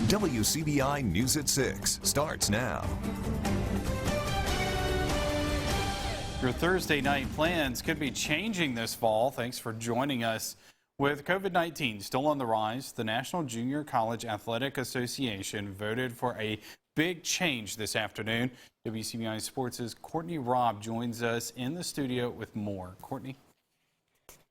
WCBI News at 6 starts now. Your Thursday night plans could be changing this fall. Thanks for joining us. With COVID-19 still on the rise, the National Junior College Athletic Association voted for a big change this afternoon. WCBI Sports' Courtney Robb joins us in the studio with more. Courtney.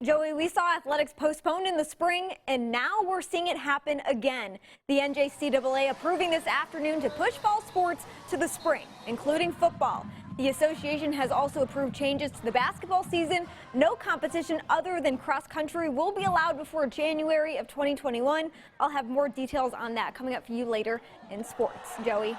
Joey, we saw athletics postponed in the spring, and now we're seeing it happen again. The NJCAA approving this afternoon to push fall sports to the spring, including football. The association has also approved changes to the basketball season. No competition other than cross country will be allowed before January of 2021. I'll have more details on that coming up for you later in sports. Joey.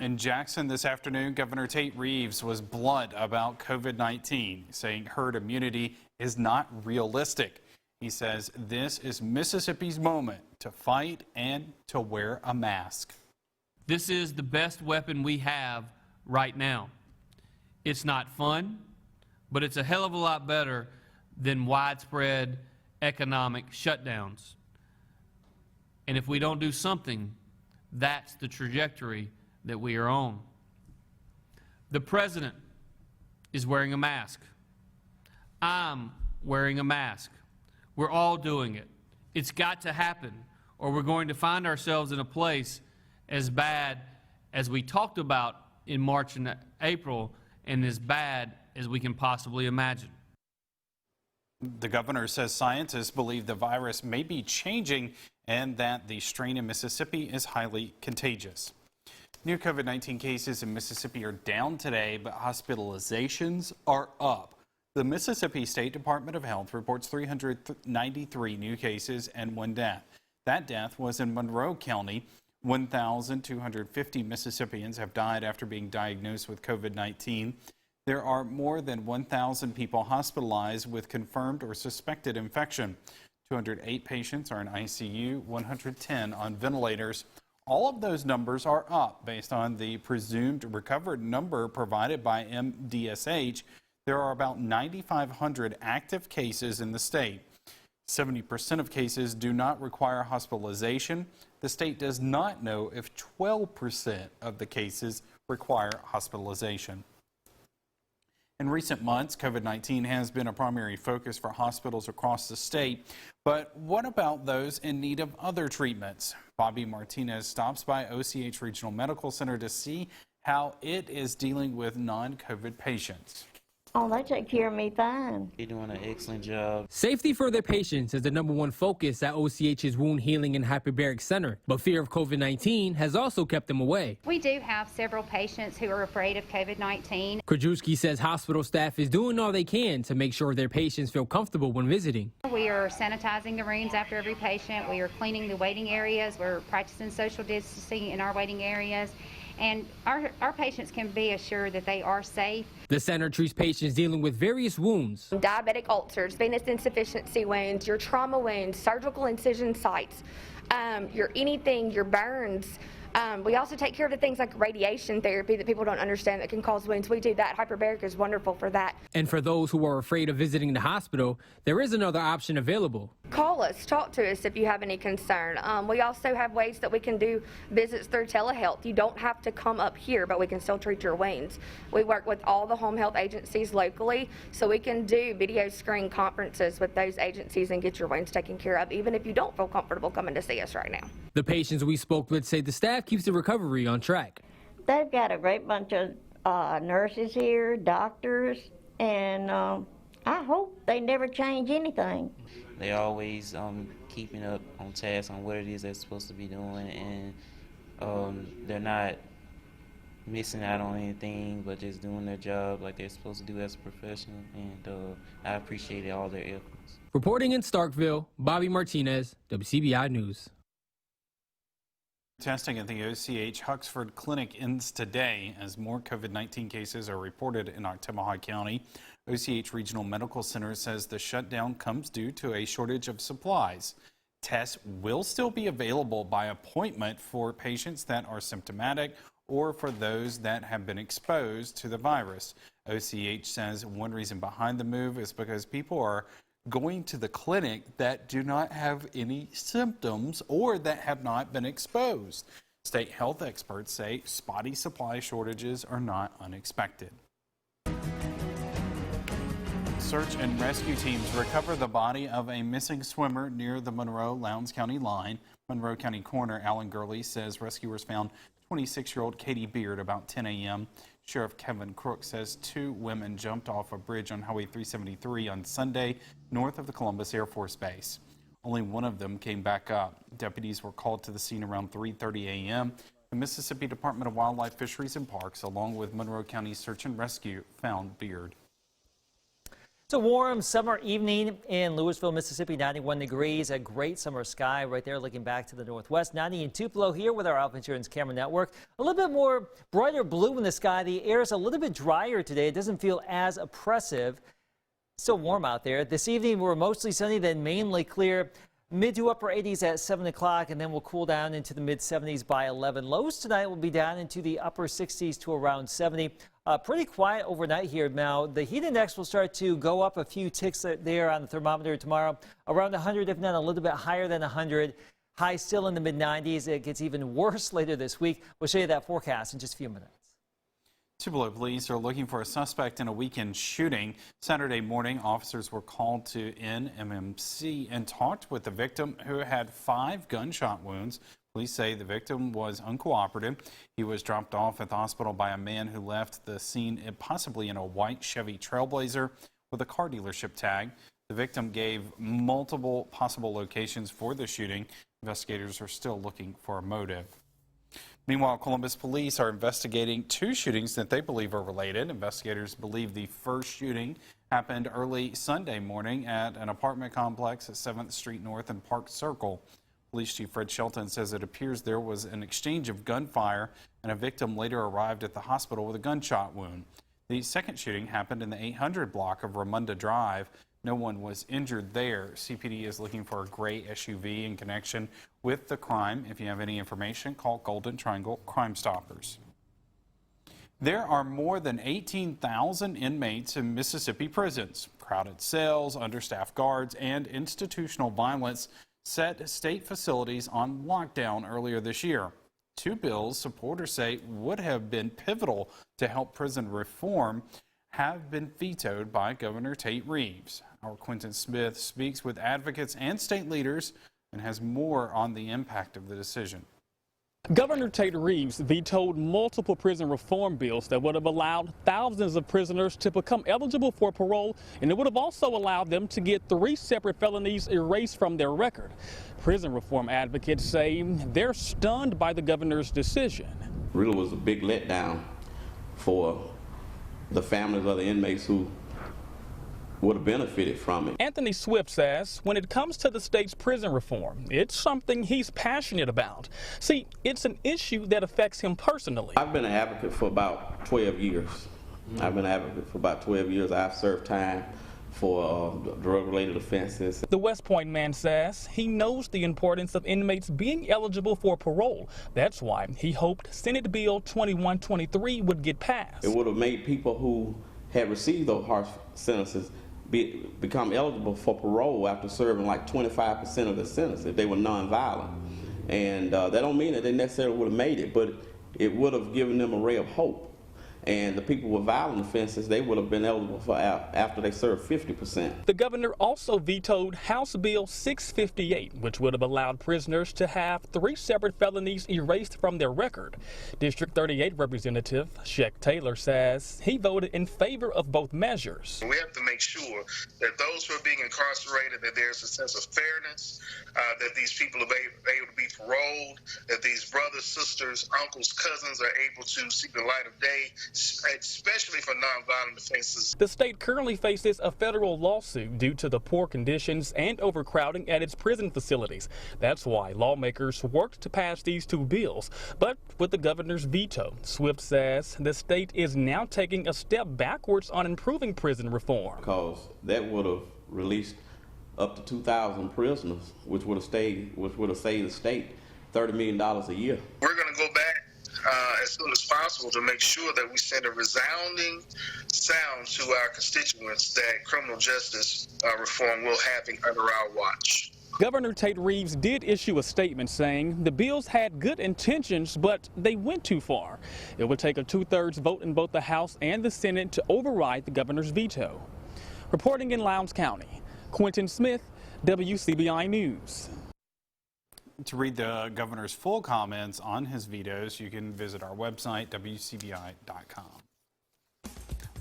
In Jackson this afternoon, Governor Tate Reeves was blunt about COVID-19, saying herd immunity is not realistic. He says this is Mississippi's moment to fight and to wear a mask. This is the best weapon we have right now. It's not fun, but it's a hell of a lot better than widespread economic shutdowns. And if we don't do something, that's the trajectory that we are on. The president is wearing a mask. I'm wearing a mask. We're all doing it. It's got to happen, or we're going to find ourselves in a place as bad as we talked about in March and April, and as bad as we can possibly imagine. The governor says scientists believe the virus may be changing and that the strain in Mississippi is highly contagious. New COVID-19 cases in Mississippi are down today, but hospitalizations are up. The Mississippi State Department of Health reports 393 new cases and 1 death. That death was in Monroe County. 1,250 Mississippians have died after being diagnosed with COVID-19. There are more than 1,000 people hospitalized with confirmed or suspected infection. 208 patients are in ICU, 110 on ventilators. All of those numbers are up based on the presumed recovered number provided by MDSH. There are about 9,500 active cases in the state. 70% of cases do not require hospitalization. The state does not know if 12% of the cases require hospitalization. In recent months, COVID-19 has been a primary focus for hospitals across the state. But what about those in need of other treatments? Bobby Martinez stops by OCH Regional Medical Center to see how it is dealing with non-COVID patients. Oh, they take care of me fine. You're doing an excellent job. Safety for their patients is the #1 focus at OCH's Wound Healing and Hyperbaric Center, but fear of COVID-19 has also kept them away. We do have several patients who are afraid of COVID-19. Krajewski says hospital staff is doing all they can to make sure their patients feel comfortable when visiting. We are sanitizing the rooms after every patient. We are cleaning the waiting areas. We're practicing social distancing in our waiting areas. And our patients can be assured that they are safe. The center treats patients dealing with various wounds. Diabetic ulcers, venous insufficiency wounds, your trauma wounds, surgical incision sites, your burns. We also take care of the things like radiation therapy that people don't understand that can cause wounds. We do that. Hyperbaric is wonderful for that. And for those who are afraid of visiting the hospital, there is another option available. Call us, talk to us if you have any concern. We also have ways that we can do visits through telehealth. You don't have to come up here, but we can still treat your wounds. We work with all the home health agencies locally, so we can do video screen conferences with those agencies and get your wounds taken care of, even if you don't feel comfortable coming to see us right now. The patients we spoke with say the staff keeps the recovery on track. They've got a great bunch of nurses here, doctors, and I hope they never change anything. They always keeping up on task on what it is they're supposed to be doing, and they're not missing out on anything, but just doing their job like they're supposed to do as a professional, and I appreciate all their efforts. Reporting in Starkville, Bobby Martinez, WCBI News. Testing at the OCH Huxford Clinic ends today as more COVID-19 cases are reported in Otemaha County. OCH Regional Medical Center says the shutdown comes due to a shortage of supplies. Tests will still be available by appointment for patients that are symptomatic or for those that have been exposed to the virus. OCH says one reason behind the move is because people are going to the clinic that do not have any symptoms or that have not been exposed. State health experts say spotty supply shortages are not unexpected. Search and rescue teams recover the body of a missing swimmer near the Monroe-Lowndes County line. Monroe County Coroner Alan Gurley says rescuers found 26-year-old Katie Beard about 10 a.m. Sheriff Kevin Crook says 2 women jumped off a bridge on Highway 373 on Sunday north of the Columbus Air Force Base. Only one of them came back up. Deputies were called to the scene around 3:30 a.m. The Mississippi Department of Wildlife, Fisheries and Parks, along with Monroe County Search and Rescue, found Beard. It's a warm summer evening in Louisville, Mississippi, 91 degrees, a great summer sky right there looking back to the northwest. 90 in Tupelo here with our Alpha Insurance Camera Network. A little bit more brighter blue in the sky. The air is a little bit drier today. It doesn't feel as oppressive. Still warm out there. This evening we're mostly sunny, then mainly clear. Mid to upper 80s at 7 o'clock, and then we'll cool down into the mid 70s by 11. Lows tonight will be down into the upper 60s to around 70. Pretty quiet overnight here. Now, the heat index will start to go up a few ticks there on the thermometer tomorrow. Around 100, if not a little bit higher than 100. High still in the mid 90s. It gets even worse later this week. We'll show you that forecast in just a few minutes. Tupelo police are looking for a suspect in a weekend shooting. Saturday morning, officers were called to NMMC and talked with the victim, who had 5 gunshot wounds. Police say the victim was uncooperative. He was dropped off at the hospital by a man who left the scene possibly in a white Chevy Trailblazer with a car dealership tag. The victim gave multiple possible locations for the shooting. Investigators are still looking for a motive. Meanwhile, Columbus police are investigating 2 shootings that they believe are related. Investigators believe the first shooting happened early Sunday morning at an apartment complex at 7th Street North and Park Circle. Police Chief Fred Shelton says it appears there was an exchange of gunfire and a victim later arrived at the hospital with a gunshot wound. The second shooting happened in the 800 block of Ramunda Drive. No one was injured there. CPD is looking for a gray SUV in connection with the crime. If you have any information, call Golden Triangle Crime Stoppers. There are more than 18,000 inmates in Mississippi prisons. Crowded cells, understaffed guards, and institutional violence set state facilities on lockdown earlier this year. 2 bills supporters say would have been pivotal to help prison reform have been vetoed by Governor Tate Reeves. Our Quentin Smith speaks with advocates and state leaders and has more on the impact of the decision. Governor Tate Reeves vetoed multiple prison reform bills that would have allowed thousands of prisoners to become eligible for parole, and it would have also allowed them to get 3 separate felonies erased from their record. Prison reform advocates say they're stunned by the governor's decision. Really was a big letdown for the families of the inmates who would have benefited from it. Anthony Swift says when it comes to the state's prison reform, it's something he's passionate about. See, it's an issue that affects him personally. I've been an advocate for about 12 years. I've served time for drug-related offenses. The West Point man says he knows the importance of inmates being eligible for parole. That's why he hoped Senate Bill 2123 would get passed. It would have made people who had received those harsh sentences become eligible for parole after serving like 25% of the sentence if they were nonviolent. And that don't mean that they necessarily would have made it, but it would have given them a ray of hope. And the people with violent offenses, they would have been eligible for after they served 50%. The governor also vetoed House Bill 658, which would have allowed prisoners to have 3 separate felonies erased from their record. District 38 Representative Sheck Taylor says he voted in favor of both measures. We have to make sure that those who are being incarcerated, that there's a sense of fairness, that these people are able to be paroled, that these brothers, sisters, uncles, cousins are able to see the light of day, especially for nonviolent offenses. The state currently faces a federal lawsuit due to the poor conditions and overcrowding at its prison facilities. That's why lawmakers worked to pass these 2 bills. But with the governor's veto, Swift says the state is now taking a step backwards on improving prison reform. Because that would have released up to 2,000 prisoners, which would have saved the state $30 million a year. We're going to go back as soon as possible to make sure that we send a resounding sound to our constituents that criminal justice reform will happen under our watch. Governor Tate Reeves did issue a statement saying the bills had good intentions, but they went too far. It would take a 2/3 vote in both the House and the Senate to override the governor's veto. Reporting in Lowndes County, Quentin Smith, WCBI News. To read the governor's full comments on his vetoes, you can visit our website, WCBI.com.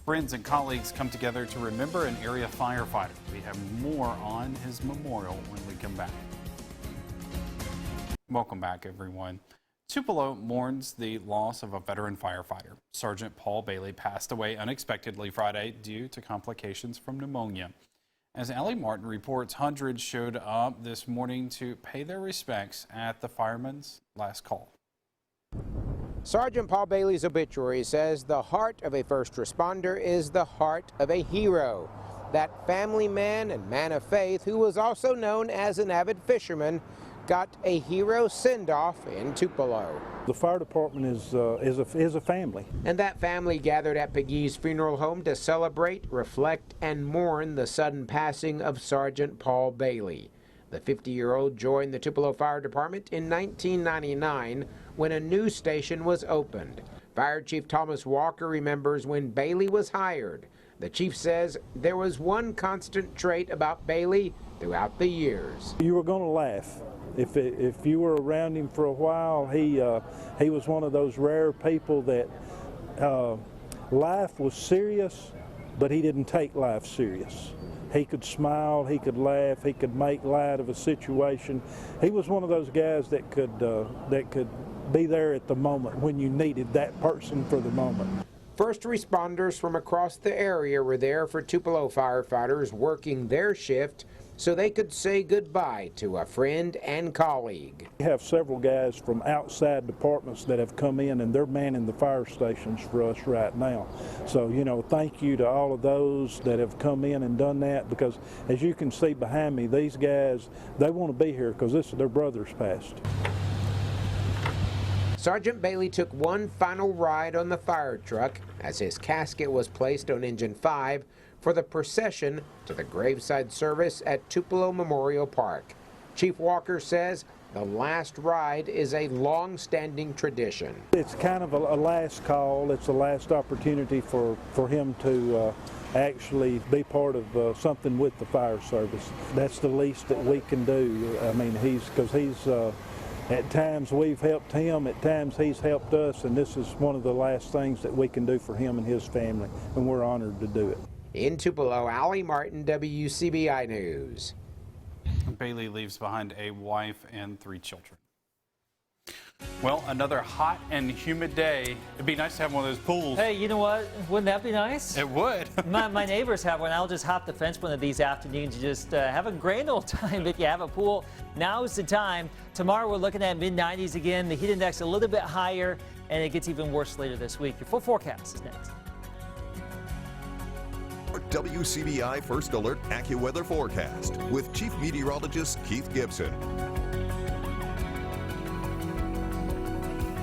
Friends and colleagues come together to remember an area firefighter. We have more on his memorial when we come back. Welcome back, everyone. Tupelo mourns the loss of a veteran firefighter. Sergeant Paul Bailey passed away unexpectedly Friday due to complications from pneumonia. As Allie Martin reports, hundreds showed up this morning to pay their respects at the fireman's last call. Sergeant Paul Bailey's obituary says the heart of a first responder is the heart of a hero. That family man and man of faith, who was also known as an avid fisherman, got a hero send-off in Tupelo. The fire department is a family. And that family gathered at Pegues Funeral Home to celebrate, reflect, and mourn the sudden passing of Sergeant Paul Bailey. The 50-year-old joined the Tupelo Fire Department in 1999 when a new station was opened. Fire Chief Thomas Walker remembers when Bailey was hired. The chief says there was one constant trait about Bailey throughout the years. You were going to laugh. If you were around him for a while, he was one of those rare people that life was serious, but he didn't take life serious. He could smile, he could laugh, he could make light of a situation. He was one of those guys that could be there at the moment when you needed that person for the moment. First responders from across the area were there for Tupelo firefighters working their shift so they could say goodbye to a friend and colleague. We have several guys from outside departments that have come in and they're manning the fire stations for us right now. So, you know, thank you to all of those that have come in and done that, because as you can see behind me, these guys, they want to be here because their brother's passed. Sergeant Bailey took one final ride on the fire truck as his casket was placed on Engine 5 for the procession to the graveside service at Tupelo Memorial Park. Chief Walker says the last ride is a long-standing tradition. It's kind of a last call. It's a last opportunity for him to actually be part of something with the fire service. That's the least that we can do. I mean, at times we've helped him, at times he's helped us, and this is one of the last things that we can do for him and his family, and we're honored to do it. In Tupelo, Allie Martin, WCBI News. Bailey leaves behind a wife and 3 children. Well, another hot and humid day. It'd be nice to have one of those pools. Hey, you know what? Wouldn't that be nice? It would. my neighbors have one. I'll just hop the fence one of these afternoons and just have a grand old time. If you have a pool, now's the time. Tomorrow we're looking at mid-90s again. The heat index a little bit higher, and it gets even worse later this week. Your full forecast is next. WCBI First Alert AccuWeather Forecast with Chief Meteorologist Keith Gibson.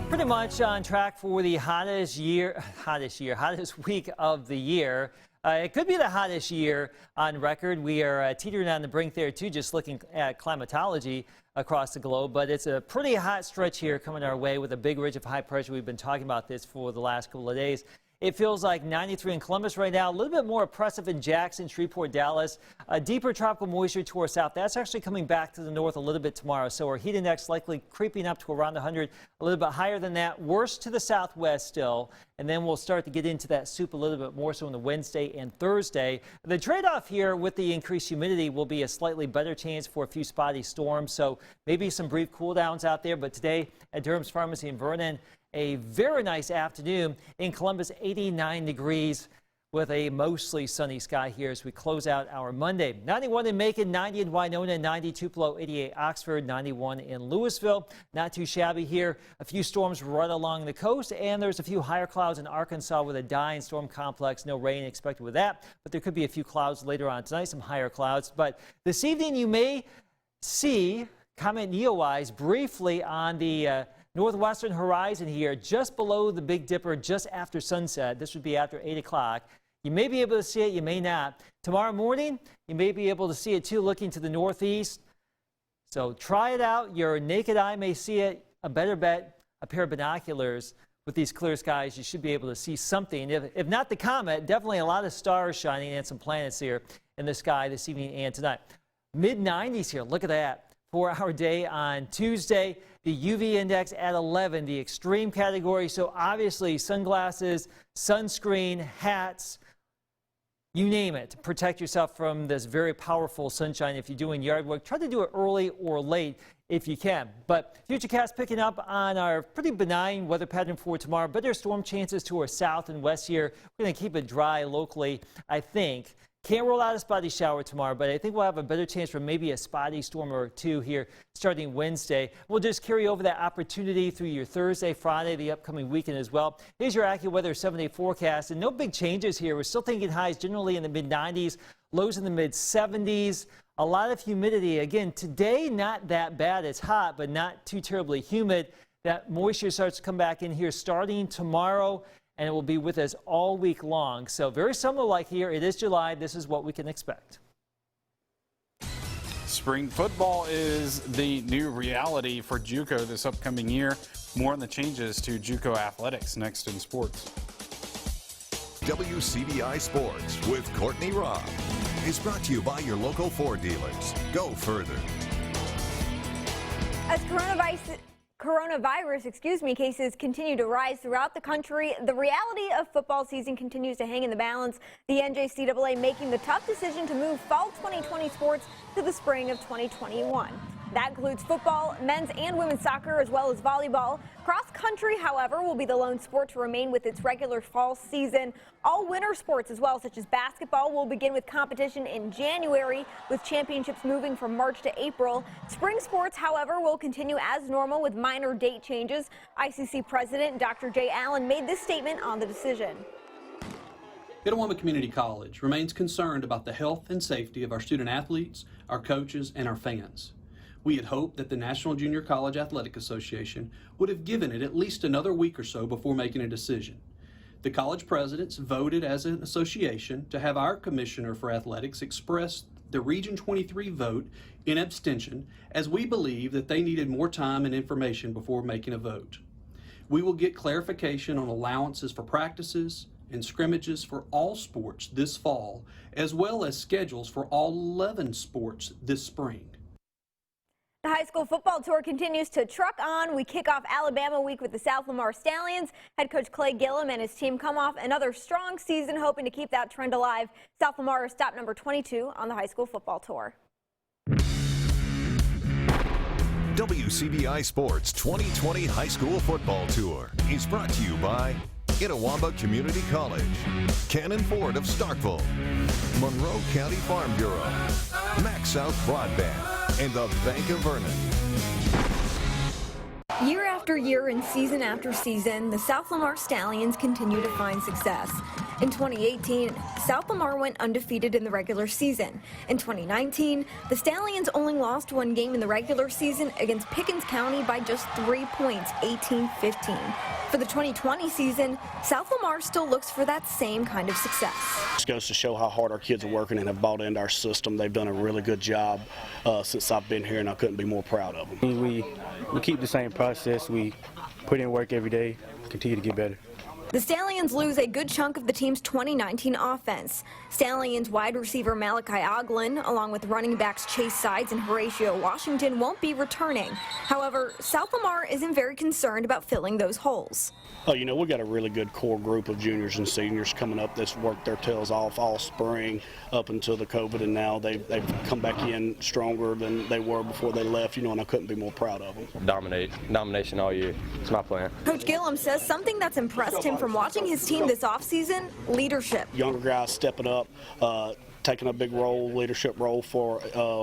Pretty much on track for the hottest week of the year. It could be the hottest year on record. We are teetering on the brink there too, just looking at climatology across the globe. But it's a pretty hot stretch here coming our way with a big ridge of high pressure. We've been talking about this for the last couple of days. It feels like 93 in Columbus right now, a little bit more oppressive in Jackson, Shreveport, Dallas. A deeper tropical moisture to our south. That's actually coming back to the north a little bit tomorrow. So our heat index likely creeping up to around 100, a little bit higher than that. Worse to the southwest still. And then we'll start to get into that soup a little bit more so on the Wednesday and Thursday. The trade-off here with the increased humidity will be a slightly better chance for a few spotty storms. So maybe some brief cool downs out there. But today at Durham's Pharmacy in Vernon, a very nice afternoon. In Columbus, 89 degrees with a mostly sunny sky here as we close out our Monday. 91 in Macon, 90 in Winona, 90 Tupelo, 88 Oxford, 91 in Louisville. Not too shabby here. A few storms right along the coast, and there's a few higher clouds in Arkansas with a dying storm complex. No rain expected with that, but there could be a few clouds later on tonight, some higher clouds. But this evening you may see, comment NEOWISE briefly on the Northwestern horizon here, just below the Big Dipper, just after sunset. This would be after 8 o'clock. You may be able to see it, you may not. Tomorrow morning, you may be able to see it too, looking to the northeast. So try it out. Your naked eye may see it. A better bet, a pair of binoculars. With these clear skies, you should be able to see something. If not the comet, definitely a lot of stars shining and some planets here in the sky this evening and tonight. Mid-90s here. Look at that. 4-hour day on Tuesday. The UV index at 11, the extreme category. So obviously sunglasses, sunscreen, hats, you name it, to protect yourself from this very powerful sunshine. If you're doing yard work, try to do it early or late if you can. But Futurecast picking up on our pretty benign weather pattern for tomorrow. Better storm chances to our south and west here. We're going to keep it dry locally, I think. Can't rule out a spotty shower tomorrow, but I think we'll have a better chance for maybe a spotty storm or two here starting Wednesday. We'll just carry over that opportunity through your Thursday, Friday, the upcoming weekend as well. Here's your AccuWeather 7-day forecast, and no big changes here. We're still thinking highs generally in the mid-90s, lows in the mid-70s. A lot of humidity. Again, today not that bad. It's hot, but not too terribly humid. That moisture starts to come back in here starting tomorrow, and it will be with us all week long. So very similar like here. It is July. This is what we can expect. Spring football is the new reality for JUCO this upcoming year. More on the changes to JUCO athletics next in sports. WCBI Sports with Courtney Robb is brought to you by your local Ford dealers. Go further. As coronavirus cases continue to rise throughout the country, the reality of football season continues to hang in the balance. The NJCAA making the tough decision to move fall 2020 sports to the spring of 2021. That includes football, men's and women's soccer, as well as volleyball. Cross country, however, will be the lone sport to remain with its regular fall season. All winter sports as well, such as basketball, will begin with competition in January, with championships moving from March to April. Spring sports, however, will continue as normal with minor date changes. ICC President Dr. Jay Allen made this statement on the decision. Itawamba Community College remains concerned about the health and safety of our student athletes, our coaches, and our fans. We had hoped that the National Junior College Athletic Association would have given it at least another week or so before making a decision. The college presidents voted as an association to have our commissioner for athletics express the Region 23 vote in abstention, as we believe that they needed more time and information before making a vote. We will get clarification on allowances for practices and scrimmages for all sports this fall, as well as schedules for all 11 sports this spring. The high school football tour continues to truck on. We kick off Alabama week with the South Lamar Stallions. Head coach Clay Gillum and his team come off another strong season, hoping to keep that trend alive. South Lamar is stop number 22 on the high school football tour. WCBI Sports 2020 High School Football Tour is brought to you by Itawamba Community College, Cannon Ford of Starkville, Monroe County Farm Bureau, Max South Broadband, and the Bank of Vernon. Year after year and season after season, the South Lamar Stallions continue to find success. In 2018, South Lamar went undefeated in the regular season. In 2019, the Stallions only lost one game in the regular season against Pickens County by just 3 points, 18-15. For the 2020 season, South Lamar still looks for that same kind of success. This goes to show how hard our kids are working and have bought into our system. They've done a really good job since I've been here, and I couldn't be more proud of them. We keep the same process. We put in work every day, continue to get better. The Stallions lose a good chunk of the team's 2019 offense. Stallions wide receiver Malachi Oglin, along with running backs Chase Sides and Horatio Washington, won't be returning. However, South Lamar isn't very concerned about filling those holes. Oh, you know, we got a really good core group of juniors and seniors coming up that's worked their tails off all spring up until the COVID, and now they've come back in stronger than they were before they left, you know, and I couldn't be more proud of them. Domination all year. It's my plan. Coach Gillum says something that's impressed him from watching his team this offseason, leadership. Younger guys stepping up, taking a big leadership role for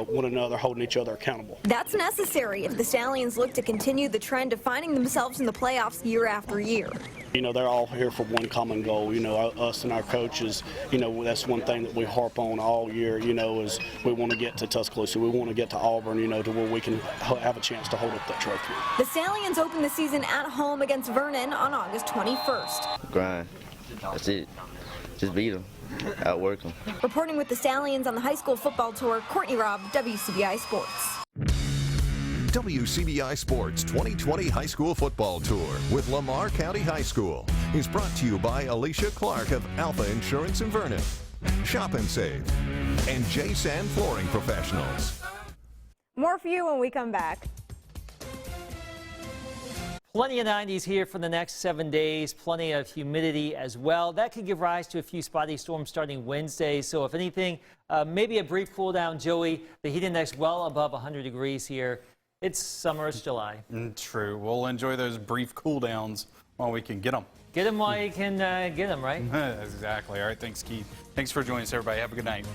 one another, holding each other accountable. That's necessary if the Stallions look to continue the trend of finding themselves in the playoffs year after year. You know, they're all here for one common goal. You know, us and our coaches, you know, that's one thing that we harp on all year, you know, is we want to get to Tuscaloosa. We want to get to Auburn, you know, to where we can have a chance to hold up that trophy. The Stallions open the season at home against Vernon on August 21st. Grind. That's it. Just beat them. Outwork them. Reporting with the Stallions on the high school football tour, Courtney Robb, WCBI Sports. WCBI Sports 2020 High School Football Tour with Lamar County High School is brought to you by Alicia Clark of Alpha Insurance in Vernon, Shop and Save, and J-San Flooring Professionals. More for you when we come back. Plenty of 90s here for the next 7 days, plenty of humidity as well. That could give rise to a few spotty storms starting Wednesday. So if anything, maybe a brief cool down, Joey. The heat index well above 100 degrees here. It's summer, it's July. True. We'll enjoy those brief cool downs while we can get them. Get them while you can get them, right? Exactly. All right. Thanks, Keith. Thanks for joining us, everybody. Have a good night.